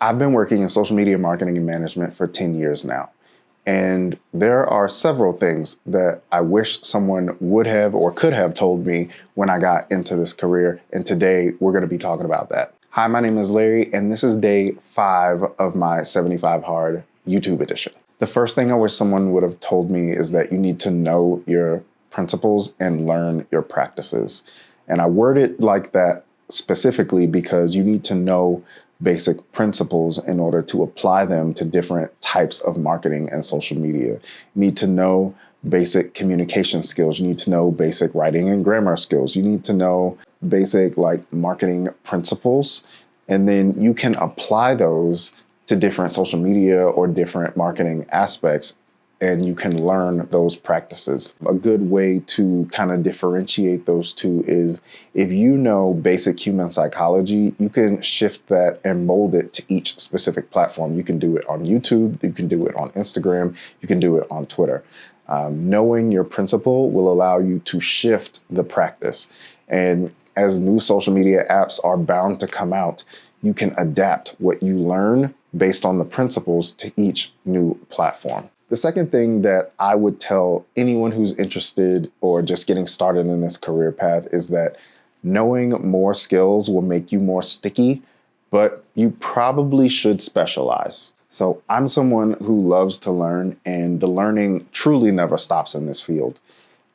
I've been working in social media marketing and management for 10 years now. And there are several things that I wish someone would have or could have told me when I got into this career. And today we're going to be talking about that. Hi, my name is Larry, and this is day 5 of my 75 Hard YouTube edition. The first thing I wish someone would have told me is that you need to know your principles and learn your practices. And I word it like that specifically because you need to know basic principles in order to apply them to different types of marketing and social media. You need to know basic communication skills. You need to know basic writing and grammar skills. You need to know basic marketing principles, and then you can apply those to different social media or different marketing aspects, and you can learn those practices. A good way to kind of differentiate those two is if you know basic human psychology, you can shift that and mold it to each specific platform. You can do it on YouTube, you can do it on Instagram, you can do it on Twitter. Knowing your principle will allow you to shift the practice. And as new social media apps are bound to come out, you can adapt what you learn based on the principles to each new platform. The second thing that I would tell anyone who's interested or just getting started in this career path is that knowing more skills will make you more sticky, but you probably should specialize. So I'm someone who loves to learn, and the learning truly never stops in this field.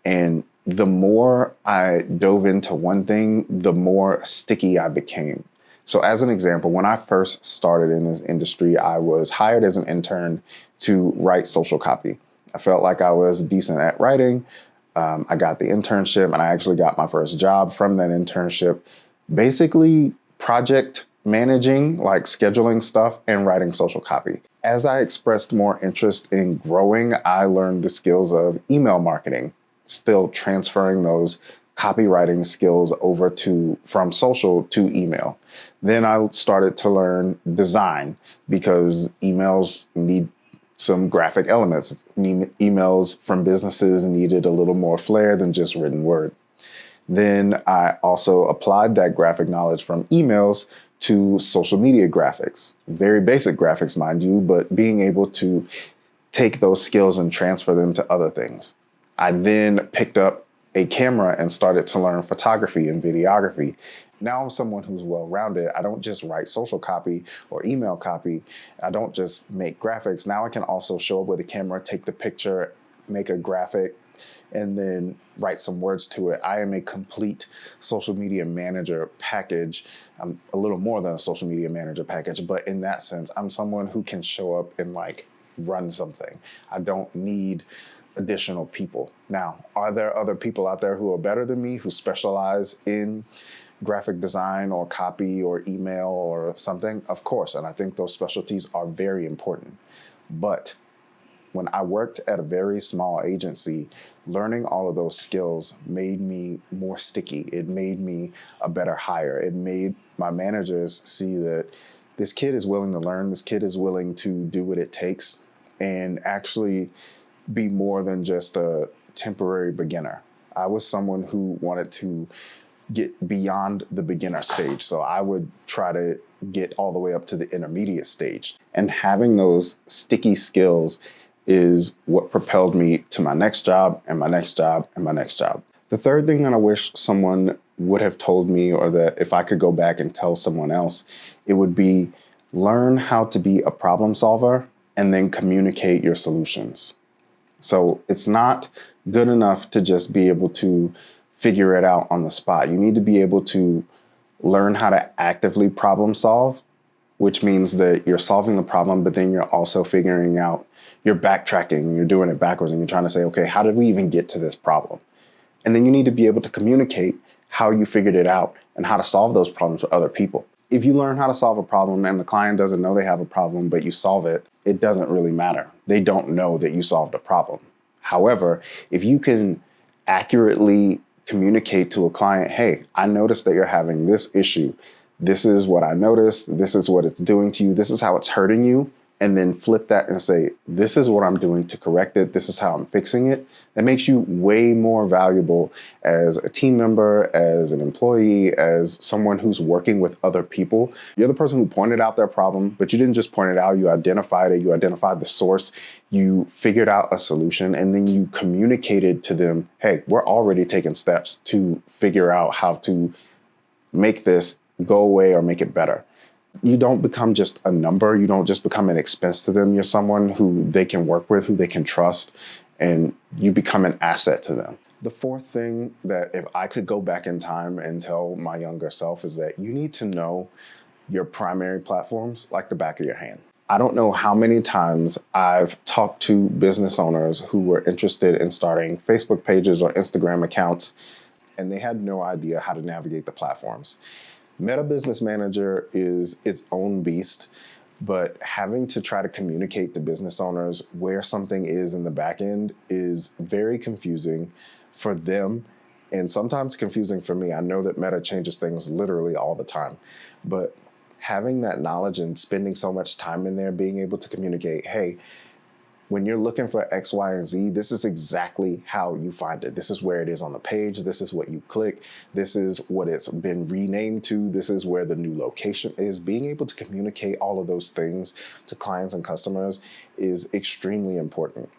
And the more I dove into one thing, the more sticky I became. So as an example, when I first started in this industry, I was hired as an intern to write social copy. I felt like I was decent at writing. I got the internship, and I actually got my first job from that internship, basically project managing, like scheduling stuff and writing social copy. As I expressed more interest in growing, I learned the skills of email marketing, still transferring those copywriting skills over from social to email. Then I started to learn design because emails need some graphic elements. Emails from businesses needed a little more flair than just written word. Then I also applied that graphic knowledge from emails to social media graphics. Very basic graphics, mind you, but being able to take those skills and transfer them to other things. I then picked up a camera and started to learn photography and videography. Now I'm someone who's well-rounded. I don't just write social copy or email copy. I don't just make graphics. Now I can also show up with a camera, take the picture, make a graphic, and then write some words to it. I am a complete social media manager package. I'm a little more than a social media manager package, but in that sense, I'm someone who can show up and run something. I don't need additional people. Now, are there other people out there who are better than me, who specialize in graphic design or copy or email or something? Of course, and I think those specialties are very important. But when I worked at a very small agency, learning all of those skills made me more sticky. It made me a better hire. It made my managers see that this kid is willing to learn, this kid is willing to do what it takes and actually be more than just a temporary beginner. I was someone who wanted to get beyond the beginner stage. So I would try to get all the way up to the intermediate stage. And having those sticky skills is what propelled me to my next job and my next job and my next job. The third thing that I wish someone would have told me, or that if I could go back and tell someone else, it would be learn how to be a problem solver and then communicate your solutions. So it's not good enough to just be able to figure it out on the spot. You need to be able to learn how to actively problem solve, which means that you're solving the problem, but then you're also figuring out, you're backtracking, you're doing it backwards, and you're trying to say, okay, how did we even get to this problem? And then you need to be able to communicate how you figured it out and how to solve those problems for other people. If you learn how to solve a problem and the client doesn't know they have a problem, but you solve it, it doesn't really matter. They don't know that you solved a problem. However, if you can accurately communicate to a client, hey, I noticed that you're having this issue. This is what I noticed. This is what it's doing to you. This is how it's hurting you. and then flip that and say, this is what I'm doing to correct it. This is how I'm fixing it. That makes you way more valuable as a team member, as an employee, as someone who's working with other people. You're the person who pointed out their problem, but you didn't just point it out, you identified it, you identified the source, you figured out a solution, and then you communicated to them, hey, we're already taking steps to figure out how to make this go away or make it better. You don't become just a number. You don't just become an expense to them. You're someone who they can work with, who they can trust, and you become an asset to them. The fourth thing that if I could go back in time and tell my younger self is that you need to know your primary platforms like the back of your hand. I don't know how many times I've talked to business owners who were interested in starting Facebook pages or Instagram accounts, and they had no idea how to navigate the platforms. Meta Business Manager is its own beast, but having to try to communicate to business owners where something is in the back end is very confusing for them and sometimes confusing for me. I know that Meta changes things literally all the time, but having that knowledge and spending so much time in there, being able to communicate, hey, when you're looking for X, Y, and Z, this is exactly how you find it. This is where it is on the page. This is what you click. This is what it's been renamed to. This is where the new location is. Being able to communicate all of those things to clients and customers is extremely important.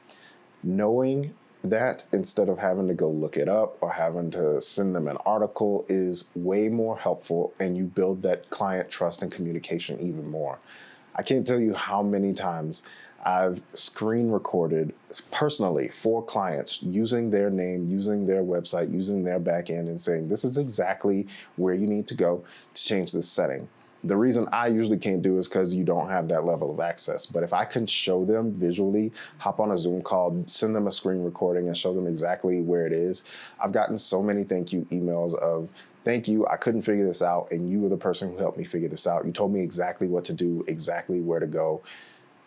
Knowing that instead of having to go look it up or having to send them an article is way more helpful, and you build that client trust and communication even more. I can't tell you how many times I've screen recorded personally for clients using their name, using their website, using their back end, and saying, this is exactly where you need to go to change this setting. The reason I usually can't do is because you don't have that level of access. But if I can show them visually, hop on a Zoom call, send them a screen recording and show them exactly where it is, I've gotten so many thank you emails of, thank you, I couldn't figure this out, and you were the person who helped me figure this out. You told me exactly what to do, exactly where to go,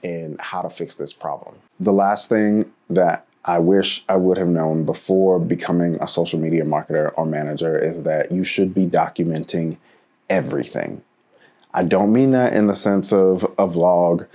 and how to fix this problem. The last thing that I wish I would have known before becoming a social media marketer or manager is that you should be documenting everything. I don't mean that in the sense of a vlog.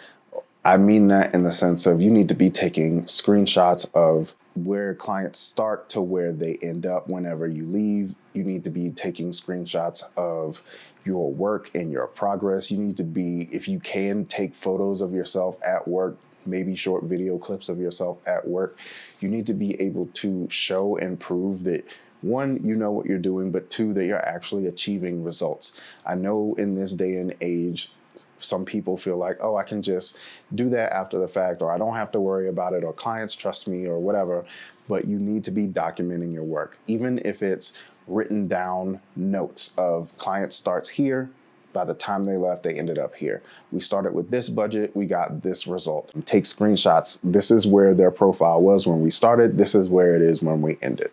I mean that in the sense of you need to be taking screenshots of where clients start to where they end up whenever you leave. You need to be taking screenshots of your work and your progress. You need to be, if you can, take photos of yourself at work, maybe short video clips of yourself at work. You need to be able to show and prove that, one, you know what you're doing, but two, that you're actually achieving results. I know in this day and age, some people feel like, oh, I can just do that after the fact, or I don't have to worry about it, or clients trust me, or whatever. But you need to be documenting your work, even if it's written down notes of client starts here. By the time they left, they ended up here. We started with this budget, we got this result. Take screenshots. This is where their profile was when we started. This is where it is when we ended.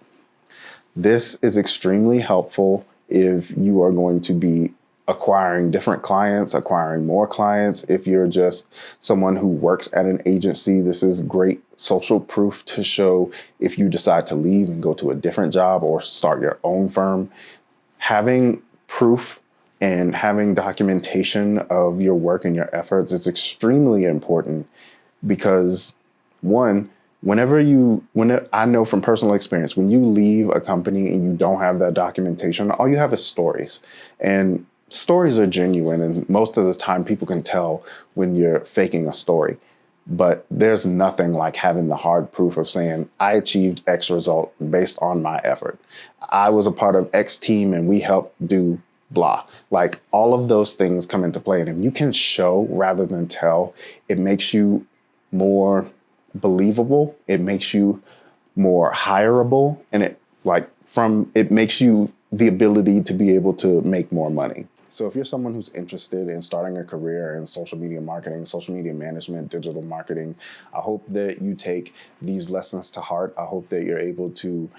This is extremely helpful if you are going to be acquiring different clients, acquiring more clients. If you're just someone who works at an agency, this is great social proof to show if you decide to leave and go to a different job or start your own firm. Having proof and having documentation of your work and your efforts is extremely important because, one, whenever I know from personal experience, when you leave a company and you don't have that documentation, all you have is stories. And stories are genuine, and most of the time people can tell when you're faking a story. But there's nothing like having the hard proof of saying, I achieved X result based on my effort. I was a part of X team and we helped do blah. Like, all of those things come into play. And if you can show rather than tell, it makes you more believable. It makes you more hireable. And it makes you the ability to be able to make more money. So if you're someone who's interested in starting a career in social media marketing, social media management, digital marketing, I hope that you take these lessons to heart. I hope that you're able to,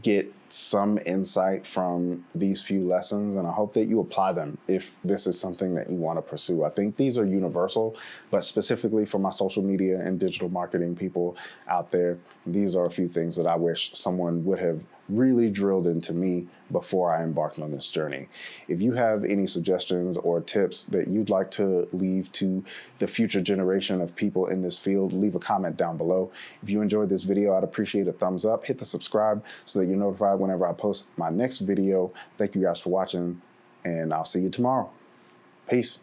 get some insight from these few lessons, and I hope that you apply them if this is something that you want to pursue. I think these are universal, but specifically for my social media and digital marketing people out there, these are a few things that I wish someone would have really drilled into me before I embarked on this journey. If you have any suggestions or tips that you'd like to leave to the future generation of people in this field, leave a comment down below. If you enjoyed this video, I'd appreciate a thumbs up. Hit the subscribe so that you're notified whenever I post my next video. Thank you guys for watching, and I'll see you tomorrow. Peace.